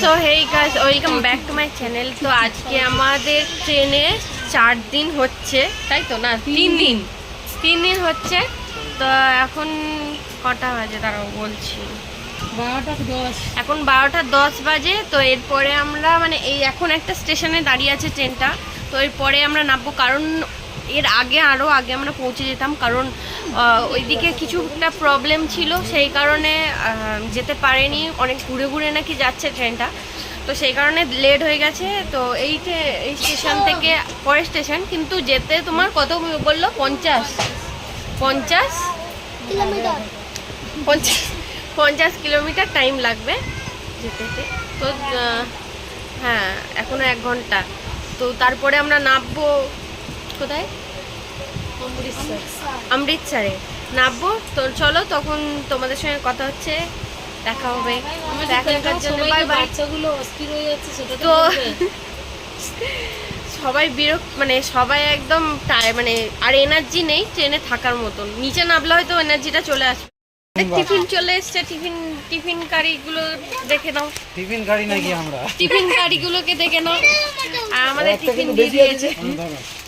তো hey guys, welcome back to my channel. তো আজকে আমাদের ট্রেনে 4 দিন হচ্ছে, তাই তো? না, 3 দিন হচ্ছে। তো এখন কটা বাজে দাঁড়াও বলছি, 12:10। এখন 12:10 বাজে। তো এরপরে আমরা মানে এই এখন একটা স্টেশনে দাঁড়িয়ে আছে ট্রেনটা। তো এরপরে আমরা নামবো, কারণ এর আগে আরও আগে আমরা পৌঁছে যেতাম, কারণ ওইদিকে কিছু একটা প্রবলেম ছিল, সেই কারণে যেতে পারেনি। অনেক ঘুরে ঘুরে নাকি যাচ্ছে ট্রেনটা, তো সেই কারণে লেট হয়ে গেছে। তো এই স্টেশন থেকে পরের স্টেশন, কিন্তু যেতে তোমার কত বললো? 50 কিলোমিটার টাইম লাগবে যেতে। তো হ্যাঁ, এখনো 1 ঘন্টা। তো তারপরে আমরা নামবো কোথায়? অমৃতসরে নামবো। তো চলো, তখন তোমাদের সঙ্গে কথা হচ্ছে, দেখা হবে। দেখার জন্য বাই বাই। বাচ্চাগুলো অস্থির হয়ে যাচ্ছে সেটা তো সবাই বিরক্ত, মানে সবাই একদম মানে আর এনার্জি নেই ট্রেনে থাকার মতন। নিচে নামলে হয়তো এনার্জিটা চলে আসবে। টিফিন চলে এসছে, টিফিন গাড়িগুলো দেখে নাও। টিফিন গাড়ি নাকি আমরা? টিফিন গাড়িগুলোকে দেখে নাও। আর আমাদের টিফিন দিয়ে দিয়েছে।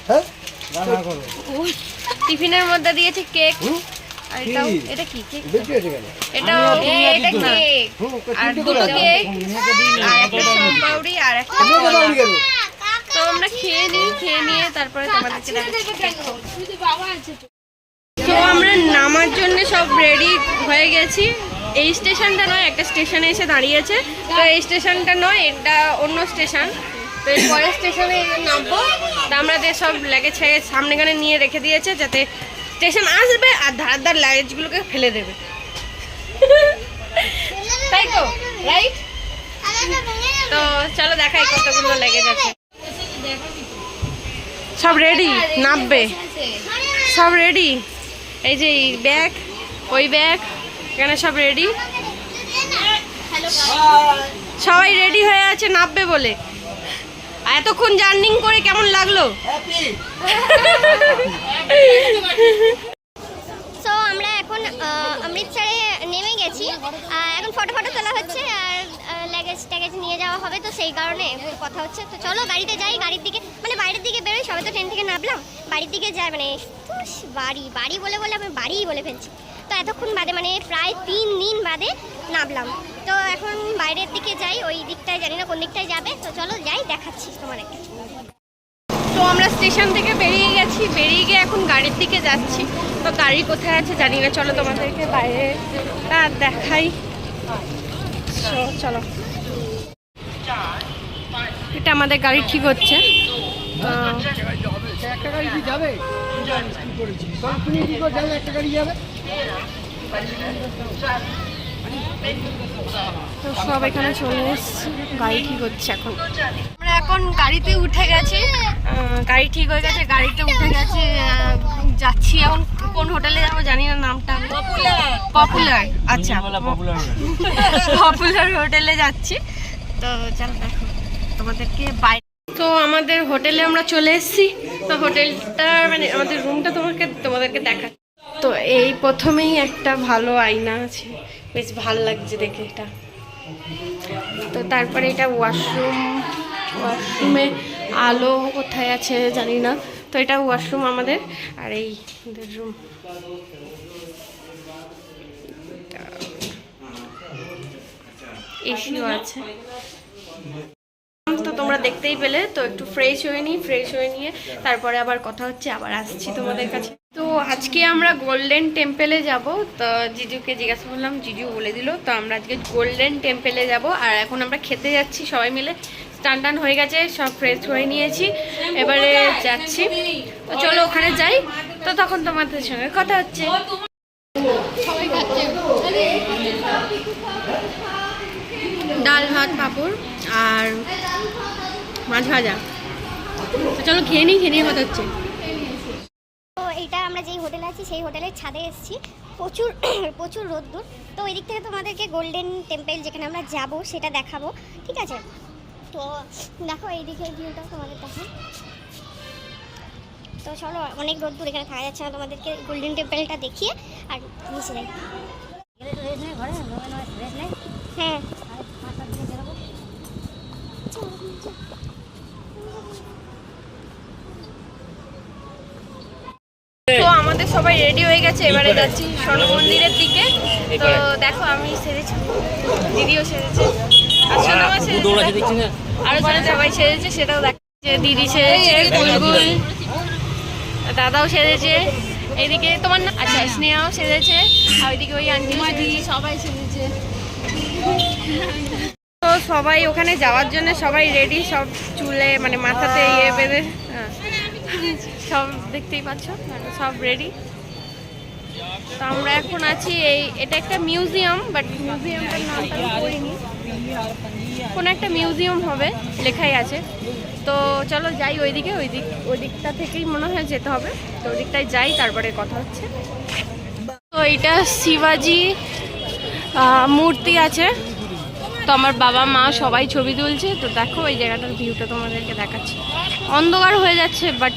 হ্যাঁ, রান্না করব। টিফিনের মধ্যে দিয়েছে কেক। আর এটা কি কেক? এটা কেক আর দুটো কেক আর একটা সরপাউরি আর একটা কলা। তো আমরা খেয়ে নিয়ে তারপরে তোমাদেরকে দেখাবো। তো আমরা নামার জন্য সব রেডি হয়ে গেছি। এই স্টেশনটা নয়, একটা স্টেশনে এসে দাঁড়িয়েছে। তো এই স্টেশনটা নয়, এটা অন্য স্টেশন। তো এই পরের স্টেশনে নামবো। তো আমাদের সব লাগেজ সামনেখানে নিয়ে রেখে দিয়েছে, যাতে স্টেশন আসবে আর ধার লাগেজগুলোকে ফেলে দেবে, তাই তো? রাইট? তো চলো দেখাই কতগুলো লাগেজ আছে। সব রেডি, নামবে সব রেডি। এই যে ব্যাগ, ওই ব্যাগ, এখানে সব রেডি। সবাই রেডি হয়ে আছে নামবে বলে। এতক্ষণ জার্নিং করে কেমন লাগলো? সো আমরা এখন অমৃতসরে নেমে গেছি। এখন ফটো তোলা হচ্ছে আর ট্যাগেজ নিয়ে যাওয়া হবে, তো সেই কারণে কথা হচ্ছে। তো চলো গাড়িতে যাই, গাড়ির দিকে মানে বাইরের দিকে বেরোই। সবাই তো ট্রেন থেকে নামলাম, বাড়ির দিকে যাই। মানে বাড়ি বলে আমি বাড়িই বলে ফেলছি। তো এতক্ষণ বাদে মানে প্রায় 3 দিন বাদে নামলাম। তো এখন বাইরের দিকে যাই, ওই দিকটায় জানি না কোন দিকটায় যাবে। তো চলো যাই, দেখাচ্ছি তোমাদেরকে। তো আমরা স্টেশন থেকে বেরিয়ে গেছি, বেরিয়ে গিয়ে এখন গাড়ির দিকে যাচ্ছি। তো গাড়ি কোথায় আছে জানি না, চলো তোমাদেরকে বাইরে দেখাই। চলো, এটা আমাদের গাড়ি ঠিক হচ্ছে। তো সব এখানে চলে এসছে, গাড়ি ঠিক হচ্ছে এখন। আমরা এখন গাড়িতে উঠে গেছি, গাড়ি ঠিক হয়ে গেছে, গাড়িতে উঠে গেছে। যাচ্ছি এখন, কোন হোটেলে যাবো জানি না নামটা। পপুলার, আচ্ছা পপুলার হোটেলে যাচ্ছি। তো চল দেখো তোমাদেরকে বাইরে। তো আমাদের হোটেলে আমরা চলে এসেছি। তো হোটেলটা মানে আমাদের রুমটা তোমাদেরকে দেখা। তো এই প্রথমেই একটা ভালো আয়না আছে, বেশ ভালো লাগছে দেখে এটা। তো তারপরে এটা ওয়াশরুমে আলো কোথায় আছে জানি না। তো এটা ওয়াশরুম আমাদের, আর এই রুম। এসিও আছে। তো তোমরা দেখতেই পেলে। তো একটু ফ্রেশ হয়ে নিয়ে তারপরে আবার কথা হচ্ছে, আবার আসছি তোমাদের কাছে। তো আজকে আমরা গোল্ডেন টেম্পলে যাব। তো জিজুকে জিজ্ঞাসা করলাম, জিজু বলে দিল। তো আমরা আজকে গোল্ডেন টেম্পলে যাব। আর এখন আমরা খেতে যাচ্ছি সবাই মিলে। স্নান হয়ে গেছে, সব ফ্রেশ হয়ে নিয়েছি, এবারে যাচ্ছি। তো চলো ওখানে যাই, তো তখন তোমাদের সঙ্গে কথা হচ্ছে। ডাল ভাত পাঁপড় আর মাছ ভাজা। তো চলো খেয়ে নিয়ে কথা হচ্ছে। তো এইটা আমরা যেই হোটেলে আছি সেই হোটেলের ছাদে এসেছি। প্রচুর রোদ্দুর। তো ওই দিক থেকে তোমাদেরকে গোল্ডেন টেম্পল যেখানে আমরা যাব সেটা দেখাবো, ঠিক আছে? তো দেখো এইদিকে ভিউটা তোমাদের দেখো। তো চলো, অনেক রোদ্দুর, এখানে থাকা যাচ্ছে না। তোমাদেরকে গোল্ডেন টেম্পলটা দেখিয়ে আর নিচে যাই। হ্যাঁ সবাই রেডি হয়ে গেছে, এবারে যাচ্ছি স্বর্ণ মন্দিরের দিকে। তো দেখো আমি সেরেছি, দিদিও সেরেছে, আর সোনামা সেরেছে, আরো সবাই সেরেছে, সেটাও দেখাচ্ছে। দিদি সেরেছে, বুলবুল দাদাও সেরেছে, এইদিকে তোমার না আচ্ছা স্নেহাও সেরেছে, আর ওইদিকে ওই আন্টি সবাই সেরেছে। তো সবাই ওখানে যাওয়ার জন্য সবাই রেডি, সব চুলে মানে মাথাতে ইয়ে বেঁধে সব দেখতেই পাচ্ছ সব রেডি। তো আমরা এখন আছি এটা একটা মিউজিয়াম, বাট মিউজিয়ামটার নামটা আমি পড়িনি, কোনো একটা মিউজিয়াম হবে লেখাই আছে। তো চলো যাই ওইদিকে, ওই দিকটা থেকেই মনে হয় যেতে হবে, তো ওই দিকটায় যাই, তারপরে কথা হচ্ছে। তো এইটা শিবাজি মূর্তি আছে, তো আমার বাবা মা সবাই ছবি তুলছে। তো দেখো এই জায়গাটার ভিউটা তোমাদেরকে দেখাচ্ছি, অন্ধকার হয়ে যাচ্ছে বাট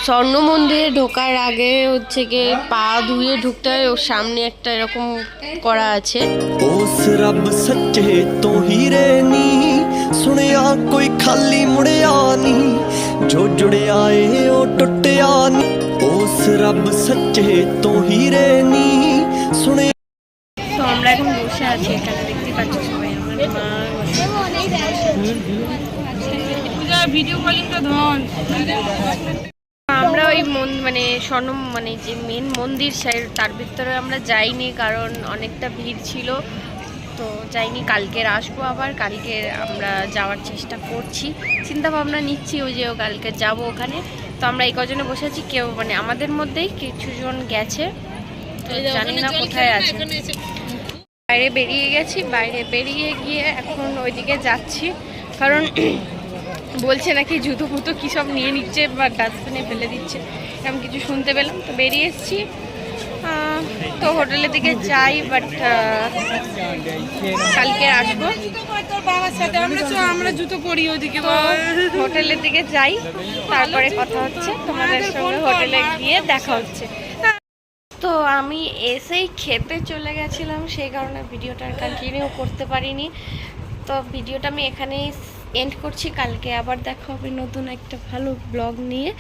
স্বর্ণ মন্দিরে ঢোকার আগে হচ্ছে গিয়ে পা ধুয়ে ঢুকতে হয়, ওর সামনে একটা এরকম করা আছে। ਉਸ ਰੱਬ ਸੱਚੇ ਤੋਂ ਹੀਰੇ ਨੀ ਸੁਣਿਆ ਕੋਈ ਖਾਲੀ ਮੁੜਿਆ ਨੀ ਜੋ ਜੁੜਿਆ ਏ ਉਹ ਟੁੱਟਿਆ ਨੀ ਉਸ ਰੱਬ ਸੱਚੇ ਤੋਂ ਹੀਰੇ ਨੀ ਸੁਣਿਆ। তো আমরা এখন বসে আছি এখানে, দেখতে পাচ্ছ সবাই, আমার মা ভিডিও কলিংটা ধন। আমরা ওই মানে স্বর্ণ মানে যে মেন মন্দির তার ভিতরে আমরা যাইনি, কারণ অনেকটা ভিড় ছিল, তো যাইনি। কালকের আসবো, আবার কালকে আমরা যাওয়ার চেষ্টা করছি, চিন্তা ভাবনা নিচ্ছি ওই যে কালকে যাব ওখানে। তো আমরা এই কজনে বসে আছি, কেউ মানে আমাদের মধ্যেই কিছুজন গেছে, তো জানি না কোথায় আছে। বাইরে বেরিয়ে গেছি, বাইরে বেরিয়ে গিয়ে এখন ওইদিকে যাচ্ছি, কারণ বলছে নাকি জুতো ফুতো কী সব নিয়ে নিচ্ছে বা ডাস্টবিনে ফেলে দিচ্ছে, এরকম কিছু শুনতে পেলাম। তো বেরিয়ে এসেছি, তো হোটেলের দিকে যাই, বাট কালকে আসবো। আমরা জুতো পরি ওইদিকে, হোটেলের দিকে যাই, তারপরে কথা হচ্ছে তোমাদের সঙ্গে, হোটেলে গিয়ে দেখা হচ্ছে। তো আমি এসেই খেতে চলে গেছিলাম, সেই কারণে ভিডিওটা কন্টিনিউ করতে পারিনি। তো ভিডিওটা আমি এখানেই এন্ড করছি, কালকে আবার দেখা হবে নতুন একটা ভালো ব্লগ নিয়ে।